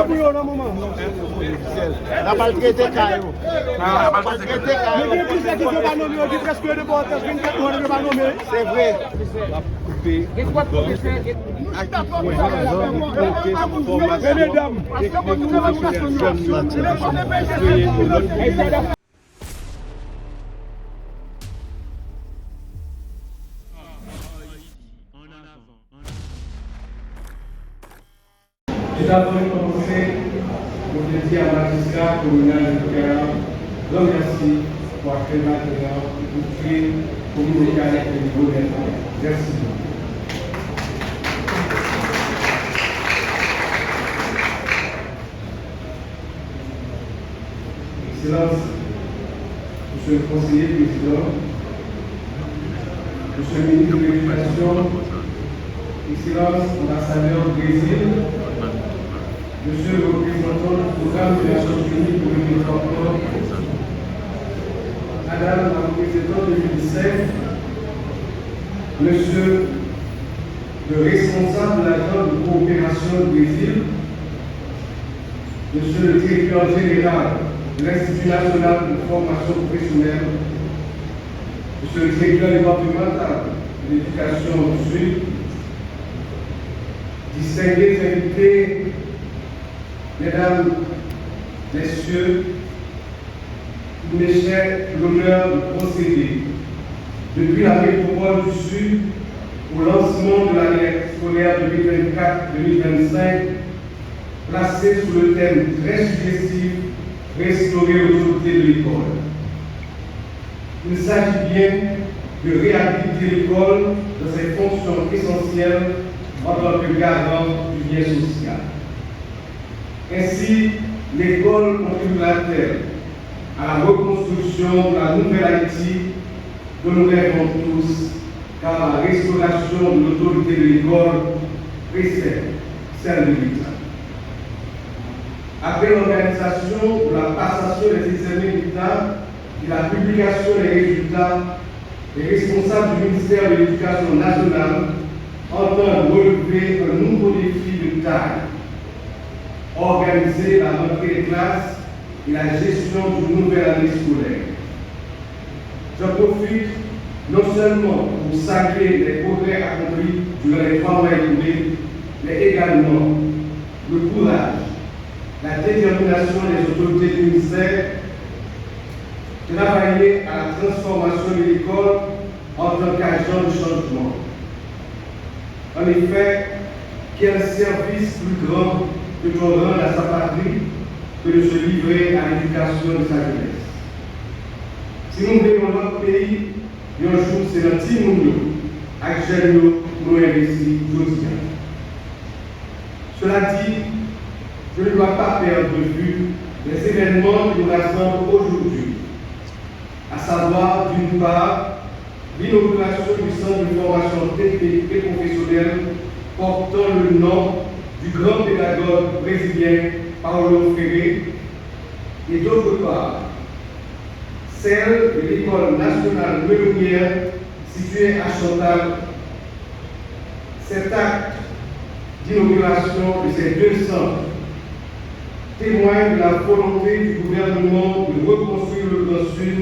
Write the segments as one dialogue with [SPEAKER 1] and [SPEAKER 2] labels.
[SPEAKER 1] pour eux dans le moment.
[SPEAKER 2] La balle traité Caillou. La balle traité Caillou.
[SPEAKER 1] Mais qui c'est qui sont pas nommés, qui presque de bon temps, 24 mois de pas nommés.
[SPEAKER 2] C'est vrai.
[SPEAKER 3] Juste avant de commencer, je voudrais dire à magistrat communal de Tokyo, grand merci pour accueillir maintenant pour créer communauté avec le niveau des merci. Excellence, Monsieur le conseiller président, Monsieur le ministre de l'Éducation, Excellence, ambassadeur du Brésil, Monsieur le représentant du programme des Nations Unies pour le développement, Madame la représentante de l'UNICEF, Monsieur le responsable de l'agence de coopération du Brésil, Monsieur le directeur général de l'Institut national de formation professionnelle, Monsieur le directeur départemental de l'éducation du Sud, distingués invités, Mesdames, Messieurs, il m'est cher l'honneur de procéder depuis la métropole du Sud au lancement de l'année scolaire 2024-2025, placé sous le thème très suggestif « Restaurer l'autorité de l'école ». Il s'agit bien de réhabiliter l'école dans ses fonctions essentielles en tant que garant du bien social. Ainsi, l'école contribuera-t-elle à la reconstruction de la nouvelle Haïti que nous rêvons tous, car la restauration de l'autorité de l'école précède celle de l'État. Après l'organisation de la passation des examens d'État et la publication des résultats, les responsables du ministère de l'Éducation nationale entendent relever un nouveau défi de taille: organiser la rentrée des classes et la gestion d'une nouvelle année scolaire. J'en profite non seulement pour saluer les progrès accomplis durant les 3 mois écoulés, mais également le courage, la détermination des autorités du ministère de travailler à la transformation de l'école en tant qu'agent de changement. En effet, quel service plus grand que de rendre à sa patrie que de se livrer à l'éducation de sa jeunesse. Si nous voulons notre pays, un jour c'est notre petit monde avec jeunes nous investir aujourd'hui. Cela dit, je ne dois pas perdre de vue les événements qui nous rassemblent aujourd'hui, à savoir d'une part l'inauguration du centre de formation technique et professionnelle portant le nom du grand pédagogue brésilien Paulo Freire, et d'autre part celle de l'école nationale melonière située à Chantal. Cet acte d'inauguration de ces 2 centres témoigne de la volonté du gouvernement de reconstruire le Grand Sud,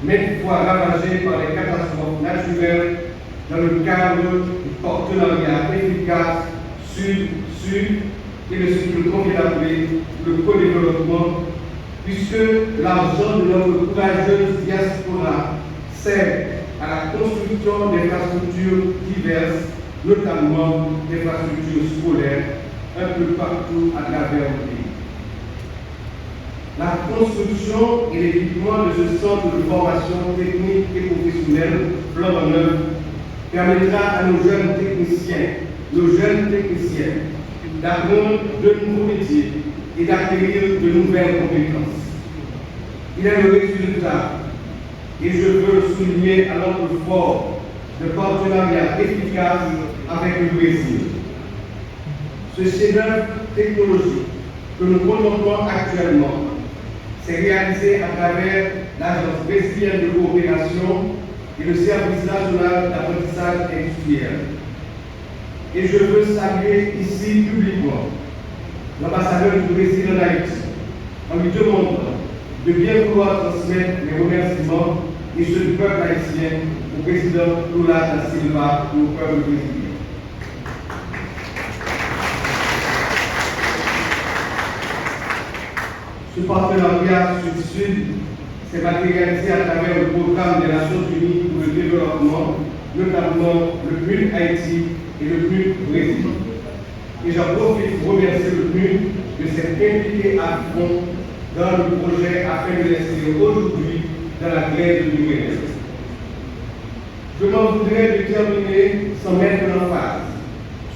[SPEAKER 3] maintes fois ravagé par les catastrophes naturelles, dans le cadre du partenariat efficace Sud-Sud et de ce qu'il convient d'appeler le co-développement, puisque l'argent de notre courageuse diaspora sert à la construction d'infrastructures diverses, notamment d'infrastructures scolaires, un peu partout à travers le pays. La construction et l'équipement de ce centre de formation technique et professionnelle flambant neuf permettra à nos jeunes techniciens d'apprendre de nouveaux métiers et d'acquérir de nouvelles compétences. Il est le résultat, et je veux le souligner à notre fort, de partenariat efficace avec le Brésil. Ce chef-d'œuvre technologique que nous contemplons actuellement s'est réalisé à travers l'Agence brésilienne de coopération et le Service national d'apprentissage industriel. Et je veux saluer ici publiquement l'ambassadeur du Brésil en Haïti, en lui demandant de bien vouloir transmettre les remerciements et ceux du peuple haïtien au président Lula da Silva et au peuple brésilien. Ce partenariat sud-sud s'est matérialisé à travers le programme des Nations Unies pour le développement, notamment le PNUD Haïti et le PNUD Brésil. Et j'en profite pour remercier le PNUD de s'être impliqué à fond dans le projet afin de l'insérer aujourd'hui dans la grève de l'UNES. Je m'en voudrais de terminer sans mettre l'emphase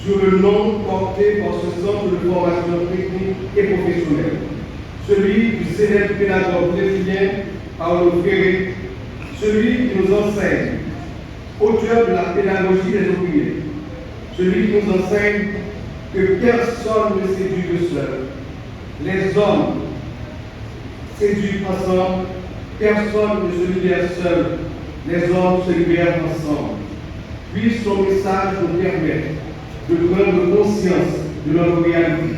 [SPEAKER 3] sur le nom porté par ce centre de formation technique et professionnelle, celui du célèbre pédagogue brésilien Paulo Freire, celui qui nous enseigne, auteur de la pédagogie des ouvriers, celui qui nous enseigne que personne ne s'éduque seul. Les hommes s'éduquent ensemble, personne ne se libère seul. Les hommes se libèrent ensemble. Puisse son message nous permettre de prendre conscience de notre réalité,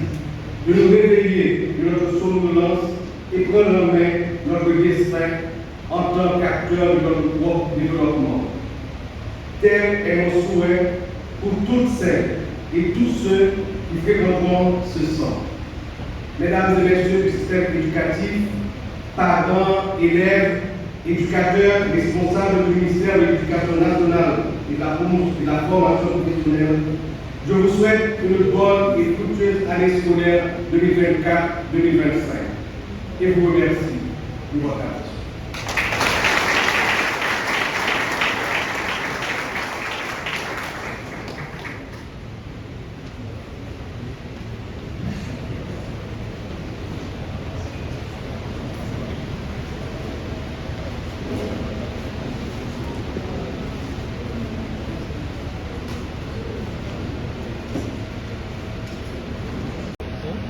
[SPEAKER 3] de nous réveiller de notre somnolence et prendre en main notre destin en tant qu'acteur de notre propre développement. Tel est mon souhait pour toutes celles et tous ceux qui fréquenteront ce centre. Mesdames et messieurs du système éducatif, parents, élèves, éducateurs, responsables du ministère de l'Éducation nationale et de la formation professionnelle, je vous souhaite une bonne et fructueuse année scolaire 2024-2025 et vous remercie de votre attention.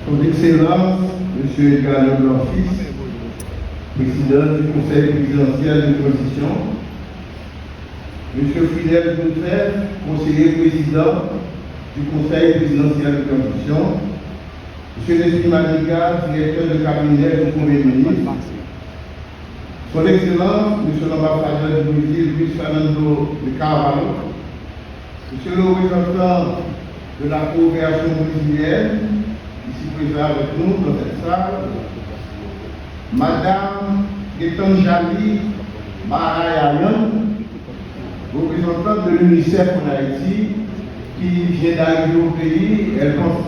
[SPEAKER 4] Son Excellence, M. Edgar Leblanc-Fils, président du Conseil présidentiel de transition, M. Fidel Doutrève, conseiller président du Conseil présidentiel de transition, M. Nestlé Manika, directeur de cabinet du Premier ministre, Son Excellence, M. l'ambassadeur du Brésil, Luis Fernando de Carvalho, M. le représentant de la coopération brésilienne, ici présent avec nous dans cette salle, Madame Getanjali Marayayan, représentante de l'UNICEF en Haïti, qui vient d'arriver au pays. Elle pense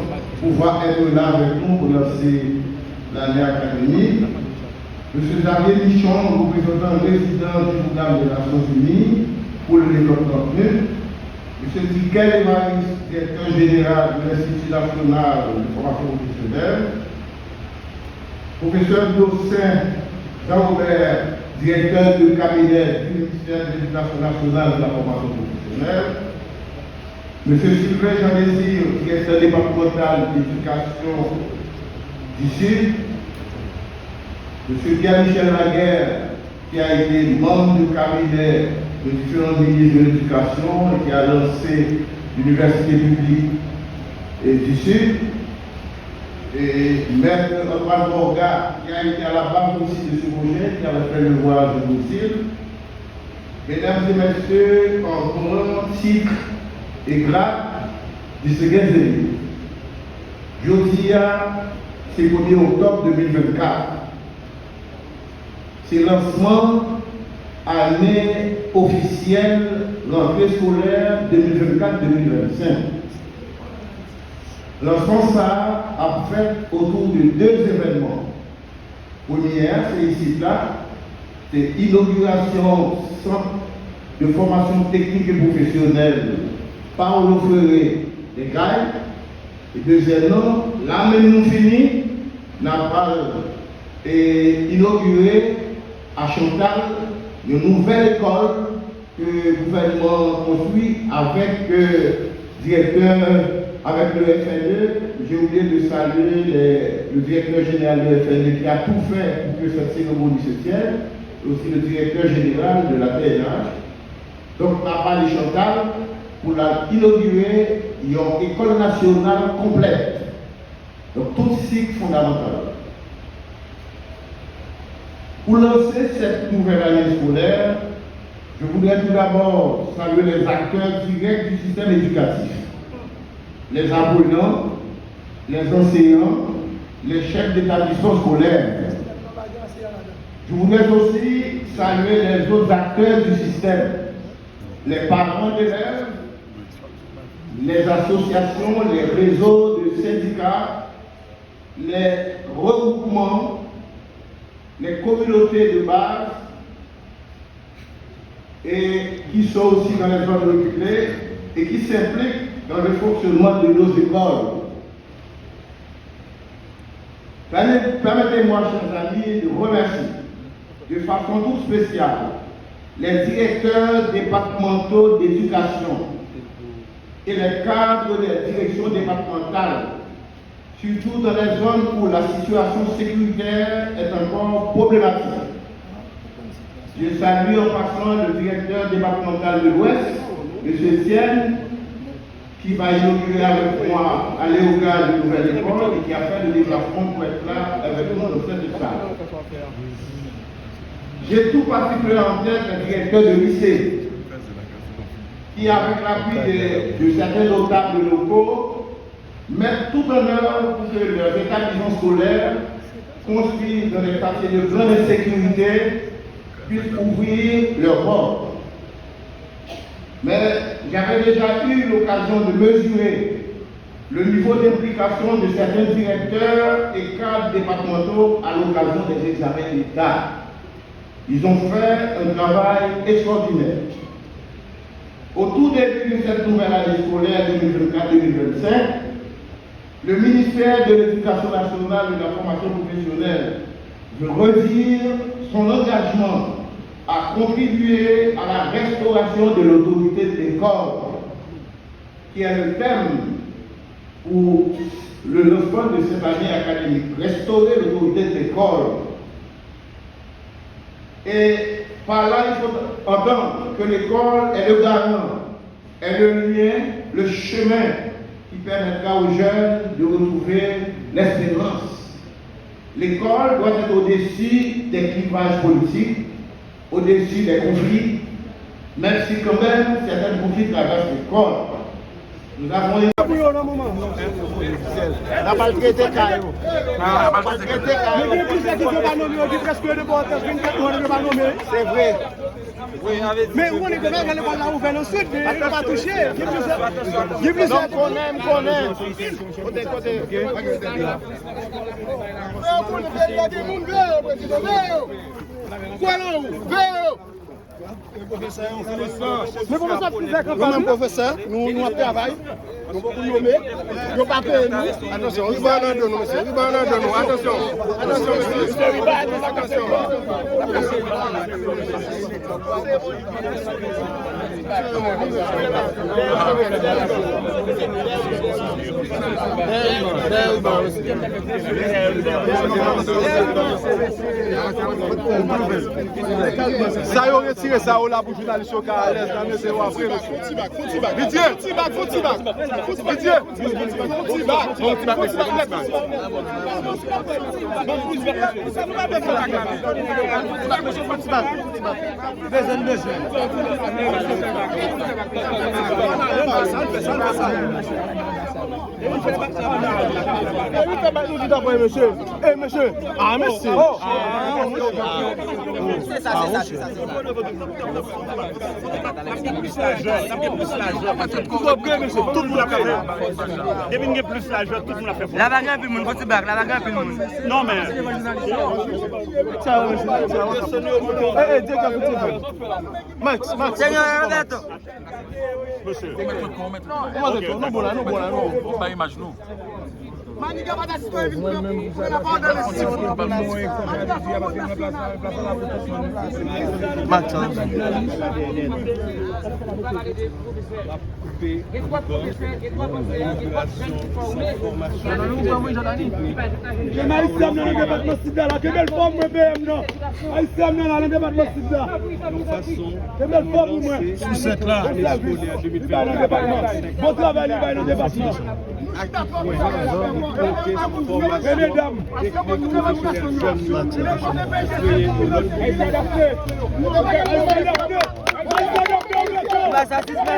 [SPEAKER 4] pouvoir être là avec nous pour lancer l'année académique. M. Xavier Michon, représentant résident du programme des Nations Unies pour le développement PNUD. M. Tikel Evariste, directeur général de l'Institut national de formation professionnelle. Professeur Dossin Jean-Robert, directeur de cabinet du ministère de l'Éducation nationale de la formation professionnelle. M. Sylvain Jean-Désir, directeur départemental d'éducation du Sud. M. Pierre-Michel Laguerre, qui a été membre du cabinet de différents ministres de l'éducation et qui a lancé l'université publique du Sud. Et Maître Antoine Borga, qui a été à la base aussi de ce projet, qui avait fait le voyage de Brésil. Mesdames et messieurs, en grand titre et grade du second zéro. Jeudi, c'est le 1er octobre 2024. C'est le lancement année officielle, rentrée scolaire 2024-2025. Lancement ça a fait autour de deux événements. Première, c'est ici là, c'est l'inauguration centre de formation technique et professionnelle Paulo Freire des Gailles. Et deuxièmement, là même nous fini, n'a pas inauguré à Chantal une nouvelle école que le gouvernement construit avec directeur, avec le FNE. J'ai oublié de saluer le directeur général du FNE qui a tout fait pour que cette cérémonie se tienne, et aussi le directeur général de la PNH. Donc, on a parlé Chantal pour inaugurer une école nationale complète Donc tout cycle fondamental. Pour lancer cette nouvelle année scolaire, je voudrais tout d'abord saluer les acteurs directs du système éducatif, les apprenants, les enseignants, les chefs d'établissement scolaire. Je voudrais aussi saluer les autres acteurs du système, les parents d'élèves, les associations, les réseaux de syndicats, les regroupements, les communautés de base et qui sont aussi dans les zones reculées et qui s'impliquent dans le fonctionnement de nos écoles. Permettez-moi, chers amis, de remercier de façon toute spéciale les directeurs départementaux d'éducation et les cadres des directions départementales, surtout dans les zones où la situation sécuritaire est encore problématique. Je salue en passant le directeur départemental de l'Ouest, M. Etienne, qui va inaugurer avec moi à Léogane une nouvelle école et qui a fait le déplacement pour être là avec nous dans cette salle. J'ai tout particulièrement en tête le directeur de lycée, qui avec l'appui de certains notables locaux, mettent tout en œuvre pour que leurs établissements scolaires, construits dans les quartiers de grande insécurité, puissent ouvrir leurs portes. Mais j'avais déjà eu l'occasion de mesurer le niveau d'implication de certains directeurs et cadres départementaux à l'occasion des examens d'État. Ils ont fait un travail extraordinaire. Au tout début de cette nouvelle année scolaire 2024-2025, le ministère de l'Éducation nationale et de la formation professionnelle veut redire son engagement à contribuer à la restauration de l'autorité de l'école, qui est le thème pour le lancement de cette année académique. Restaurer l'autorité de l'école. Et par là, il faut entendre que l'école est le garant, est le lien, le chemin qui permettra aux jeunes de retrouver l'espérance. L'école doit être au-dessus des clivages politiques, au-dessus des conflits, même si quand même certains conflits traversent l'école. Nous avons une...
[SPEAKER 2] La balle qui était caillou. C'est vrai.
[SPEAKER 1] Mais où on est là, on va ouvert ensuite, mais on va toucher.
[SPEAKER 2] Donc on aime. Côté.
[SPEAKER 1] Mais comment ça fait faire campagne?
[SPEAKER 2] Nous-mêmes professeurs, nous travaillons, nous pouvons nommer, nous pas payer nous. Attention, nous allons de nous, monsieur. Attention,
[SPEAKER 1] Ça y est, retiré ça au là pour journaliste au cas à l'aise, dans le zéro après, monsieur. Monsieur. Ah, merci.
[SPEAKER 5] C'est ça. La bagarre puis mon petit bac, la bagarre puis mon. Non mais.
[SPEAKER 1] Max.
[SPEAKER 5] Seigneur Roberto.
[SPEAKER 1] Monsieur. Bon travail, Mesdames,